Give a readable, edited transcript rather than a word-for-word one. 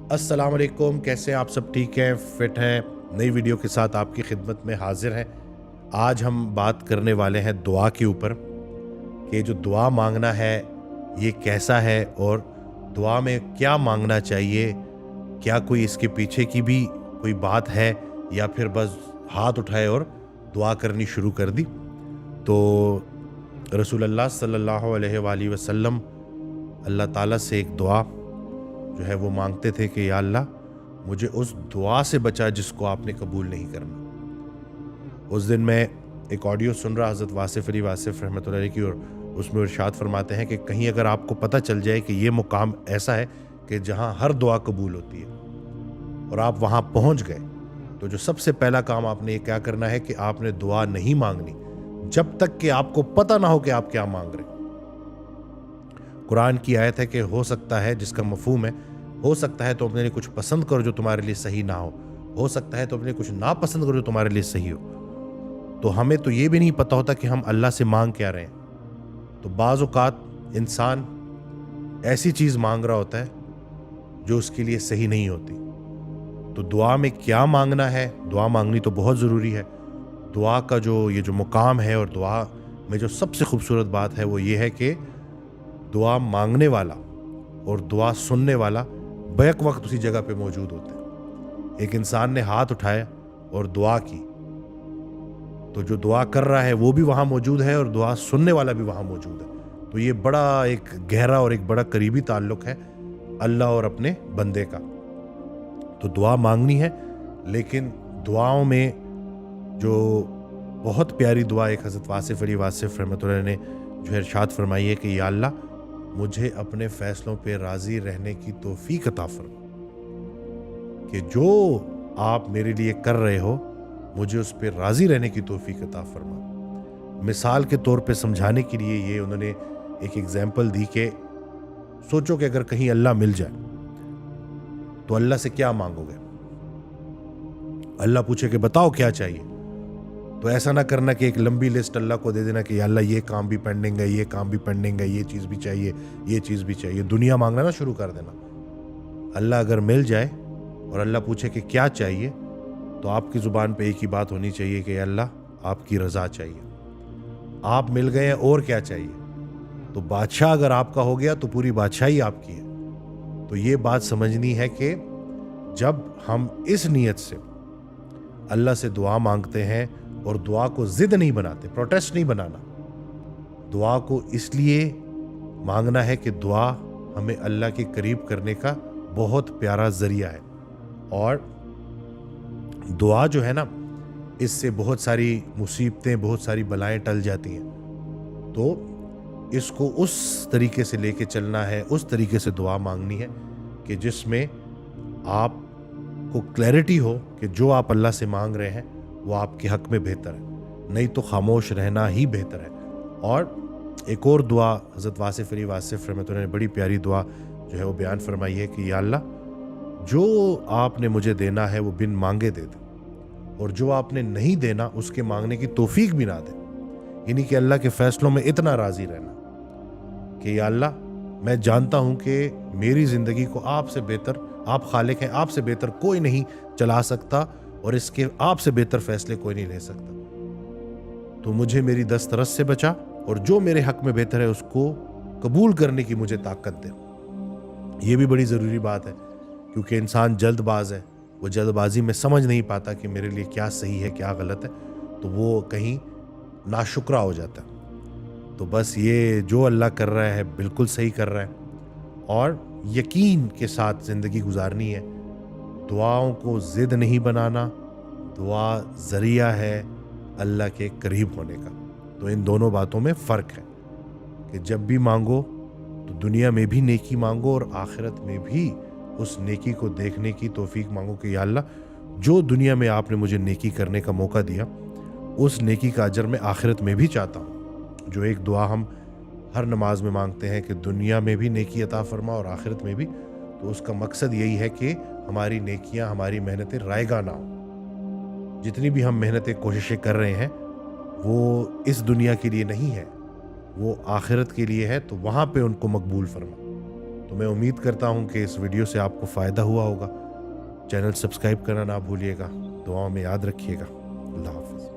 अस्सलाम वालेकुम, कैसे हैं आप सब? ठीक हैं, फिट हैं? नई वीडियो के साथ आपकी खिदमत में हाजिर हैं। आज हम बात करने वाले हैं दुआ के ऊपर कि जो दुआ मांगना है ये कैसा है और दुआ में क्या मांगना चाहिए। क्या कोई इसके पीछे की भी कोई बात है या फिर बस हाथ उठाए और दुआ करनी शुरू कर दी। तो रसूलुल्लाह सल्लल्लाहु अलैहि वसल्लम अल्लाह ताला से एक दुआ जो है वो मांगते थे कि या अल्लाह मुझे उस दुआ से बचा जिसको आपने कबूल नहीं करना। उस दिन मैं एक ऑडियो सुन रहा हज़रत वासिफ़ अली वासिफ़ रहमतुल्लाह अलैह की, और उसमें इरशाद फरमाते हैं कि कहीं अगर आपको पता चल जाए कि ये मुकाम ऐसा है कि जहाँ हर दुआ कबूल होती है और आप वहाँ पहुँच गए, तो जो सबसे पहला काम आपने ये क्या करना है कि आपने दुआ नहीं मांगनी जब तक कि आपको पता ना हो कि आप क्या मांग रहे हैं। कुरान की आयत है कि हो सकता है, जिसका मफहूम है, हो सकता है तो अपने लिए कुछ पसंद करो जो तुम्हारे लिए सही ना हो सकता है तो अपने लिए कुछ नापसंद करो जो तुम्हारे लिए सही हो। तो हमें तो ये भी नहीं पता होता कि हम अल्लाह से मांग क्या रहे हैं। तो बाज़ औक़ात इंसान ऐसी चीज़ मांग रहा होता है जो उसके लिए सही नहीं होती। तो दुआ में क्या मांगना है, दुआ मांगनी तो बहुत ज़रूरी है। दुआ का जो मुकाम है और दुआ में जो सबसे खूबसूरत बात है वो ये है कि दुआ मांगने वाला और दुआ सुनने वाला बैक वक्त उसी जगह पे मौजूद होते हैं। एक इंसान ने हाथ उठाया और दुआ की, तो जो दुआ कर रहा है वो भी वहाँ मौजूद है और दुआ सुनने वाला भी वहाँ मौजूद है। तो ये बड़ा एक गहरा और एक बड़ा करीबी ताल्लुक है अल्लाह और अपने बंदे का। तो दुआ मांगनी है, लेकिन दुआओं में जो बहुत प्यारी दुआ एक हज़रत वासिफ़ अली वासिफ़ रहमतुल्लाह ने जो है इरशाद फरमाई है कि या अल्लाह मुझे अपने फ़ैसलों पे राज़ी रहने की तौफ़ीक अता फरमा, कि जो आप मेरे लिए कर रहे हो मुझे उस पे राज़ी रहने की तौफ़ीक अता फरमा। मिसाल के तौर पे समझाने के लिए ये उन्होंने एक एग्ज़ाम्पल दी कि सोचो कि अगर कहीं अल्लाह मिल जाए तो अल्लाह से क्या मांगोगे। अल्लाह पूछे कि बताओ क्या चाहिए, तो ऐसा ना करना कि एक लंबी लिस्ट अल्लाह को दे देना कि अल्लाह ये काम भी पेंडिंग है, ये काम भी पेंडिंग है, ये चीज़ भी चाहिए, ये चीज़ भी चाहिए, दुनिया मांगना ना शुरू कर देना। अल्लाह अगर मिल जाए और अल्लाह पूछे कि क्या चाहिए, तो आपकी ज़ुबान पे एक ही बात होनी चाहिए कि अल्लाह आपकी रज़ा चाहिए। आप मिल गए हैं और क्या चाहिए। तो बादशाह अगर आपका हो गया तो पूरी बादशाही आपकी है। तो ये बात समझनी है कि जब हम इस नीयत से अल्लाह से दुआ मांगते हैं और दुआ को ज़िद नहीं बनाते, प्रोटेस्ट नहीं बनाना, दुआ को इसलिए मांगना है कि दुआ हमें अल्लाह के करीब करने का बहुत प्यारा ज़रिया है। और दुआ जो है ना, इससे बहुत सारी मुसीबतें, बहुत सारी बलाएं टल जाती हैं। तो इसको उस तरीके से लेके चलना है, उस तरीके से दुआ मांगनी है कि जिसमें आपको क्लैरिटी हो कि जो आप अल्लाह से मांग रहे हैं वो आपके हक में बेहतर है, नहीं तो खामोश रहना ही बेहतर है। और एक और दुआ हज़रत वासिफ़ अली वासिफ़ रहमतुल्लाह ने बड़ी प्यारी दुआ जो है वो बयान फरमाई है कि या अल्लाह जो आपने मुझे देना है वो बिन मांगे दे दे, और जो आपने नहीं देना उसके मांगने की तौफीक भी ना दे। यानी कि अल्लाह के फ़ैसलों में इतना राज़ी रहना कि या अल्लाह मैं जानता हूँ कि मेरी ज़िंदगी को आपसे बेहतर, आप खालिक हैं, आपसे बेहतर कोई नहीं चला सकता और इसके आपसे बेहतर फ़ैसले कोई नहीं ले सकता। तो मुझे मेरी दस्तरस से बचा और जो मेरे हक में बेहतर है उसको कबूल करने की मुझे ताकत दे। ये भी बड़ी ज़रूरी बात है, क्योंकि इंसान जल्दबाज है, वो जल्दबाजी में समझ नहीं पाता कि मेरे लिए क्या सही है क्या गलत है, तो वो कहीं नाशुक्रा हो जाता है। तो बस ये जो अल्लाह कर रहा है बिल्कुल सही कर रहा है, और यकीन के साथ ज़िंदगी गुजारनी है। दुआओं को ज़िद नहीं बनाना, दुआ ज़रिया है अल्लाह के करीब होने का। तो इन दोनों बातों में फ़र्क है कि जब भी मांगो तो दुनिया में भी नेकी मांगो और आखिरत में भी उस नेकी को देखने की तौफीक मांगो कि या अल्लाह जो दुनिया में आपने मुझे नेकी करने का मौका दिया उस नेकी का अजर मैं आखिरत में भी चाहता हूँ। जो एक दुआ हम हर नमाज में मांगते हैं कि दुनिया में भी नेकी अता फरमा और आखिरत में भी, तो उसका मकसद यही है कि हमारी नेकियां, हमारी मेहनतें रायगा ना हो। जितनी भी हम मेहनतें, कोशिशें कर रहे हैं वो इस दुनिया के लिए नहीं है, वो आखिरत के लिए है, तो वहाँ पे उनको मकबूल फरमा। تو میں امید کرتا ہوں کہ اس ویڈیو سے آپ کو فائدہ ہوا ہوگا. چینل سبسکرائب کرنا نہ بھولیے گا. دعاؤں میں یاد رکھیے گا. اللہ حافظ.